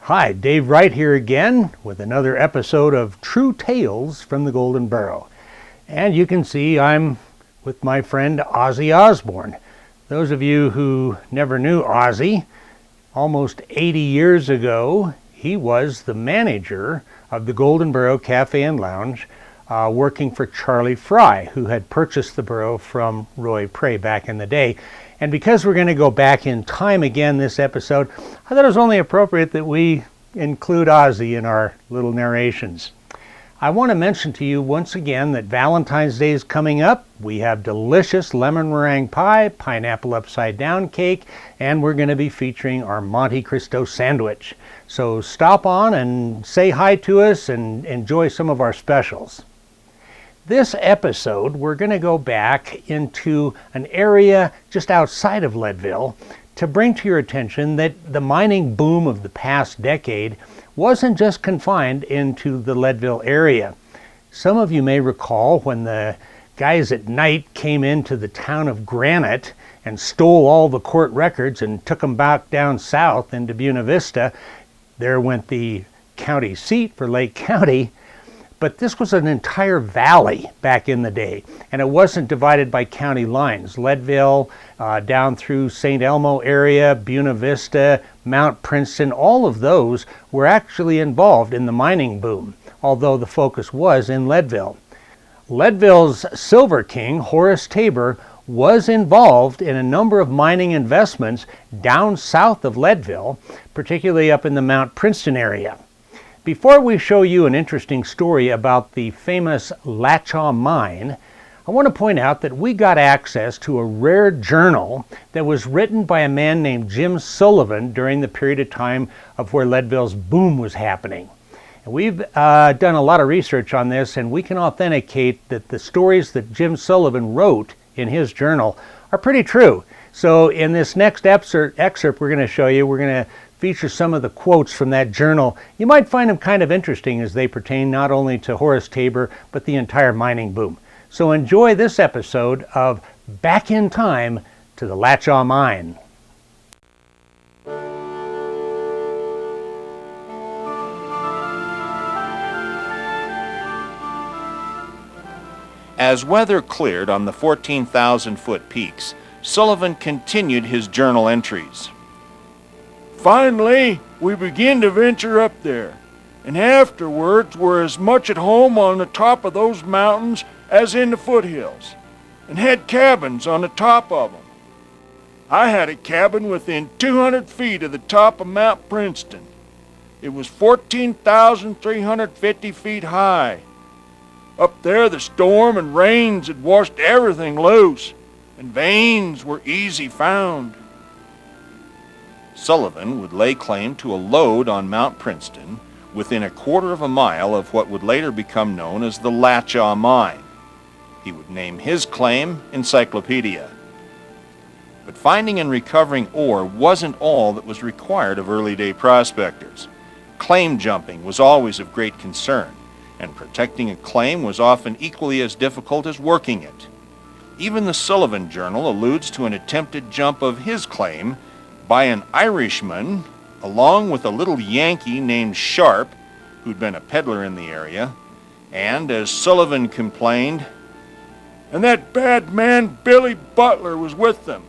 Hi, Dave Wright here again with another episode of True Tales from the Golden Burro. And you can see I'm with my friend Ozzy Osbourne. Those of you who never knew Ozzy, almost 80 years ago, he was the manager of the Golden Burro Cafe and Lounge, working for Charlie Fry, who had purchased the Burro from Roy Prey back in the day. And because we're going to go back in time again this episode, I thought it was only appropriate that we include Ozzy in our little narrations. I want to mention to you once again that Valentine's Day is coming up. We have delicious lemon meringue pie, pineapple upside down cake, and we're going to be featuring our Monte Cristo sandwich. So stop on and say hi to us and enjoy some of our specials. This episode, we're going to go back into an area just outside of Leadville to bring to your attention that the mining boom of the past decade wasn't just confined into the Leadville area. Some of you may recall when the guys at night came into the town of Granite and stole all the court records and took them back down south into Buena Vista. There went the county seat for Lake County. But this was an entire valley back in the day, and it wasn't divided by county lines. Leadville, down through St. Elmo area, Buena Vista, Mount Princeton, all of those were actually involved in the mining boom, although the focus was in Leadville. Leadville's Silver King, Horace Tabor, was involved in a number of mining investments down south of Leadville, particularly up in the Mount Princeton area. Before we show you an interesting story about the famous Latchaw Mine, I want to point out that we got access to a rare journal that was written by a man named Jim Sullivan during the period of time of where Leadville's boom was happening. And we've done a lot of research on this, and we can authenticate that the stories that Jim Sullivan wrote in his journal are pretty true. So in this next excerpt we're going to show you, we're going to feature some of the quotes from that journal. You might find them kind of interesting as they pertain not only to Horace Tabor, but the entire mining boom. So enjoy this episode of Back in Time to the Latchaw Mine. As weather cleared on the 14,000-foot peaks, Sullivan continued his journal entries. Finally, we began to venture up there, and afterwards were as much at home on the top of those mountains as in the foothills, and had cabins on the top of them. I had a cabin within 200 feet of the top of Mount Princeton. It was 14,350 feet high. Up there the storm and rains had washed everything loose, and veins were easy found. Sullivan would lay claim to a lode on Mount Princeton within a quarter of a mile of what would later become known as the Latchaw Mine. He would name his claim Encyclopedia. But finding and recovering ore wasn't all that was required of early-day prospectors. Claim jumping was always of great concern, and protecting a claim was often equally as difficult as working it. Even the Sullivan Journal alludes to an attempted jump of his claim by an Irishman, along with a little Yankee named Sharp, who'd been a peddler in the area, and, as Sullivan complained, and that bad man Billy Butler was with them,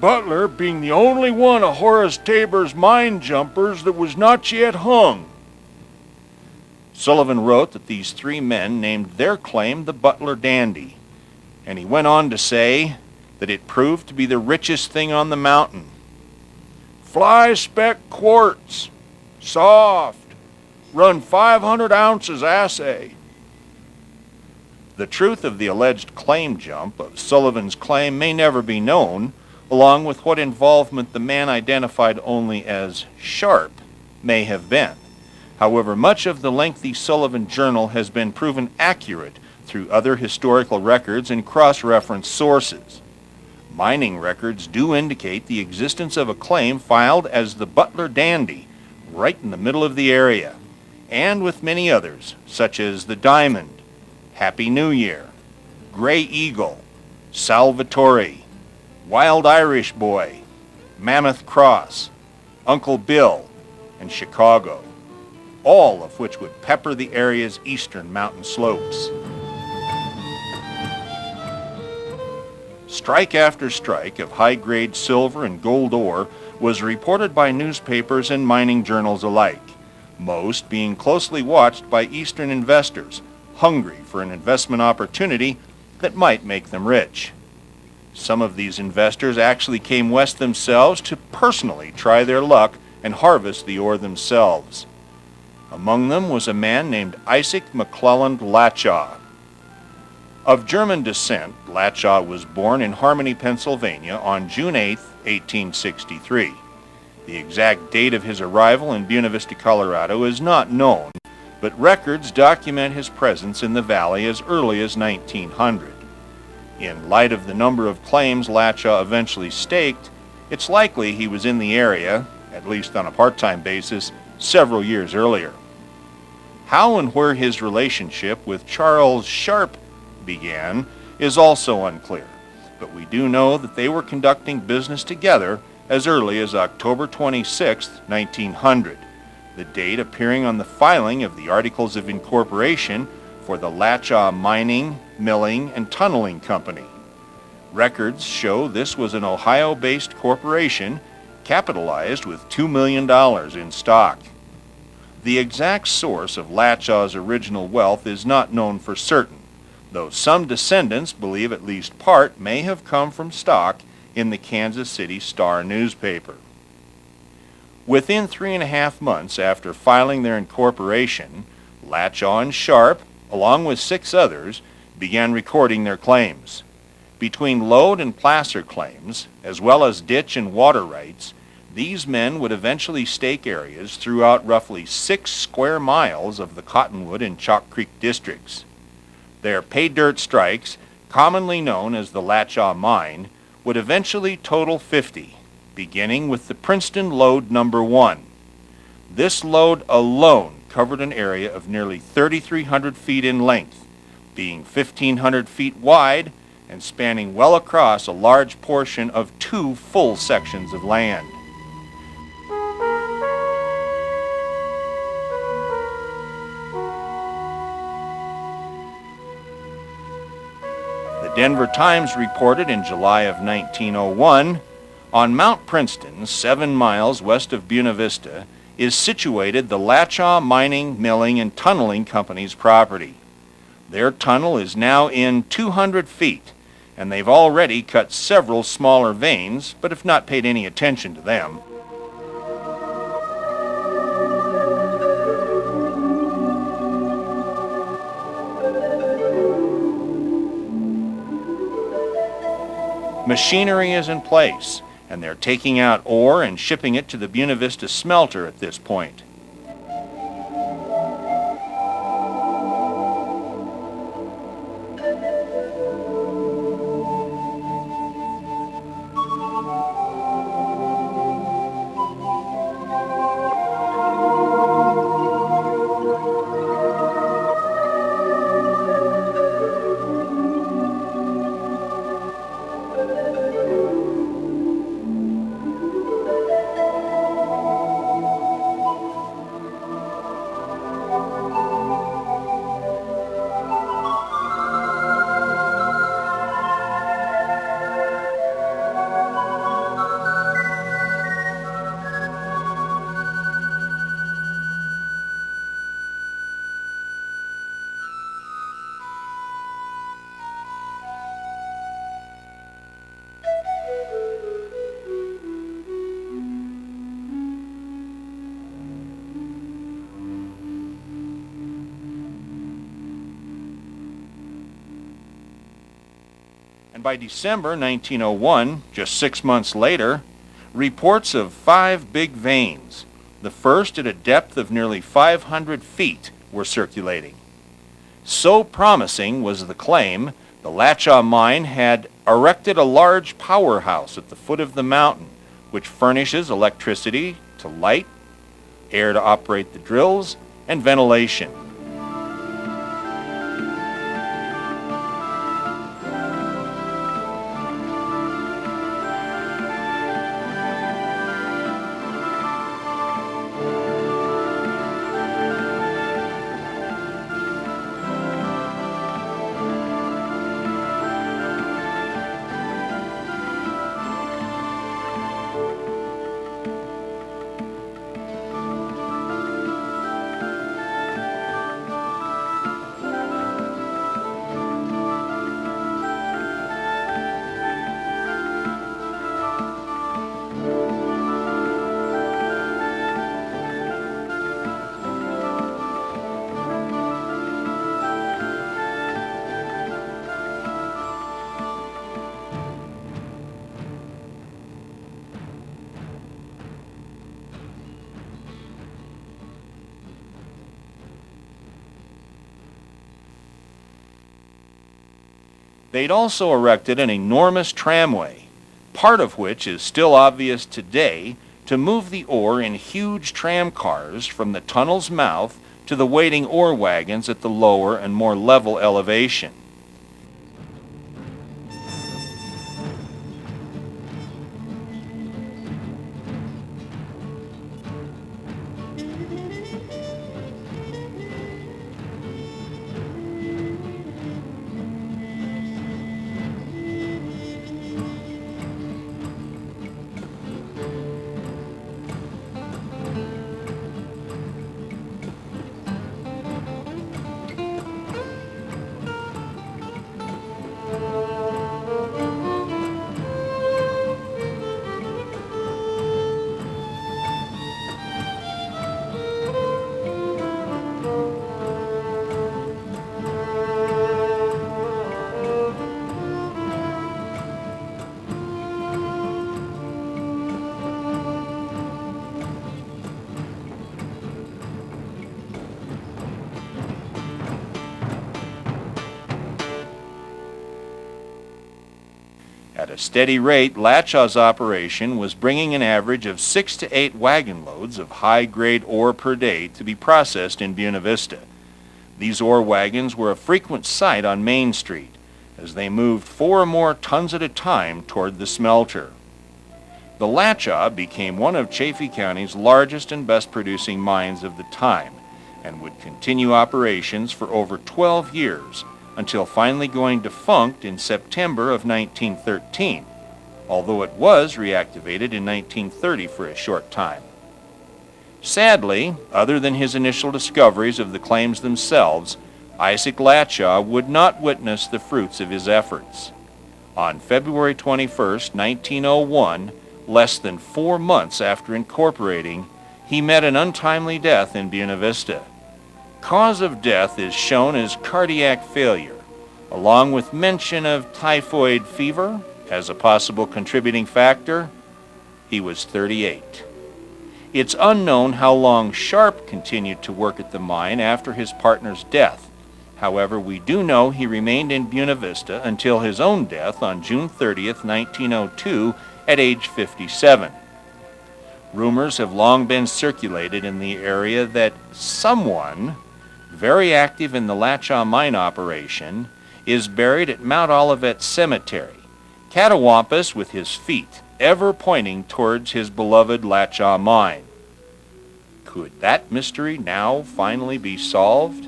Butler being the only one of Horace Tabor's mine jumpers that was not yet hung. Sullivan wrote that these three men named their claim the Butler Dandy, and he went on to say that it proved to be the richest thing on the mountain. Fly speck quartz, soft, run 500 ounces assay. The truth of the alleged claim jump of Sullivan's claim may never be known, along with what involvement the man identified only as Sharp may have been. However, much of the lengthy Sullivan Journal has been proven accurate through other historical records and cross-reference sources. Mining records do indicate the existence of a claim filed as the Butler Dandy right in the middle of the area, and with many others, such as the Diamond, Happy New Year, Gray Eagle, Salvatore, Wild Irish Boy, Mammoth Cross, Uncle Bill, and Chicago, all of which would pepper the area's eastern mountain slopes. Strike after strike of high-grade silver and gold ore was reported by newspapers and mining journals alike, most being closely watched by Eastern investors, hungry for an investment opportunity that might make them rich. Some of these investors actually came west themselves to personally try their luck and harvest the ore themselves. Among them was a man named Isaac McClelland Latchaw. Of German descent, Latchaw was born in Harmony, Pennsylvania on June 8, 1863. The exact date of his arrival in Buena Vista, Colorado is not known, but records document his presence in the valley as early as 1900. In light of the number of claims Latchaw eventually staked, it's likely he was in the area, at least on a part-time basis, several years earlier. How and where his relationship with Charles Sharp began is also unclear, but we do know that they were conducting business together as early as October 26, 1900, the date appearing on the filing of the Articles of Incorporation for the Latchaw Mining, Milling, and Tunneling Company. Records show this was an Ohio-based corporation capitalized with $2 million in stock. The exact source of Latchaw's original wealth is not known for certain, though some descendants believe at least part may have come from stock in the Kansas City Star newspaper. Within 3.5 months after filing their incorporation, Latchaw and Sharp, along with 6 others, began recording their claims. Between lode and placer claims, as well as ditch and water rights, these men would eventually stake areas throughout roughly 6 square miles of the Cottonwood and Chalk Creek districts. Their pay-dirt strikes, commonly known as the Latchaw Mine, would eventually total 50, beginning with the Princeton lode number 1. This lode alone covered an area of nearly 3,300 feet in length, being 1,500 feet wide and spanning well across a large portion of 2 full sections of land. The Denver Times reported in July of 1901, on Mount Princeton, 7 miles west of Buena Vista, is situated the Latchaw Mining, Milling, and Tunneling Company's property. Their tunnel is now in 200 feet, and they've already cut several smaller veins, but have not paid any attention to them. Machinery is in place, and they're taking out ore and shipping it to the Buena Vista smelter at this point. And by December 1901, just 6 months later, reports of 5 big veins, the first at a depth of nearly 500 feet, were circulating. So promising was the claim, the Latchaw Mine had erected a large powerhouse at the foot of the mountain, which furnishes electricity to light, air to operate the drills, and ventilation. They'd also erected an enormous tramway, part of which is still obvious today, to move the ore in huge tram cars from the tunnel's mouth to the waiting ore wagons at the lower and more level elevation. At a steady rate, Latchaw's operation was bringing an average of 6 to 8 wagon loads of high-grade ore per day to be processed in Buena Vista. These ore wagons were a frequent sight on Main Street, as they moved 4 or more tons at a time toward the smelter. The Latchaw became one of Chaffee County's largest and best-producing mines of the time, and would continue operations for over 12 years, until finally going defunct in September of 1913, although it was reactivated in 1930 for a short time. Sadly, other than his initial discoveries of the claims themselves, Isaac Latchaw would not witness the fruits of his efforts. On February 21, 1901, less than 4 months after incorporating, he met an untimely death in Buena Vista. Cause of death is shown as cardiac failure, along with mention of typhoid fever as a possible contributing factor. He was 38. It's unknown how long Sharp continued to work at the mine after his partner's death. However, we do know he remained in Buena Vista until his own death on June 30, 1902, at age 57. Rumors have long been circulated in the area that someone very active in the Latchaw Mine operation is buried at Mount Olivet Cemetery, catawampus with his feet ever pointing towards his beloved Latchaw Mine. Could that mystery now finally be solved?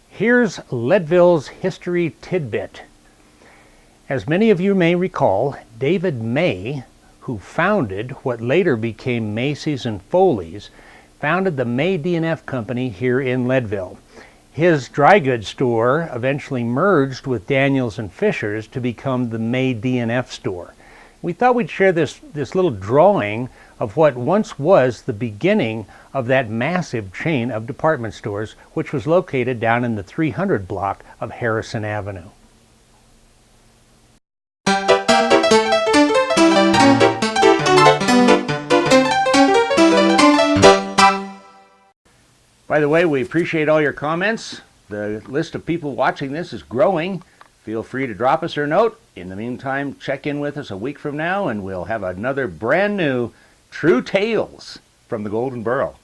Here's Leadville's history tidbit. As many of you may recall, David May, who founded what later became Macy's and Foley's, founded the May D&F Company here in Leadville. His dry goods store eventually merged with Daniels and Fisher's to become the May D&F store. We thought we'd share this little drawing of what once was the beginning of that massive chain of department stores, which was located down in the 300 block of Harrison Avenue. By the way, we appreciate all your comments. The list of people watching this is growing. Feel free to drop us a note. In the meantime, check in with us a week from now and we'll have another brand new True Tales from the Golden Burro.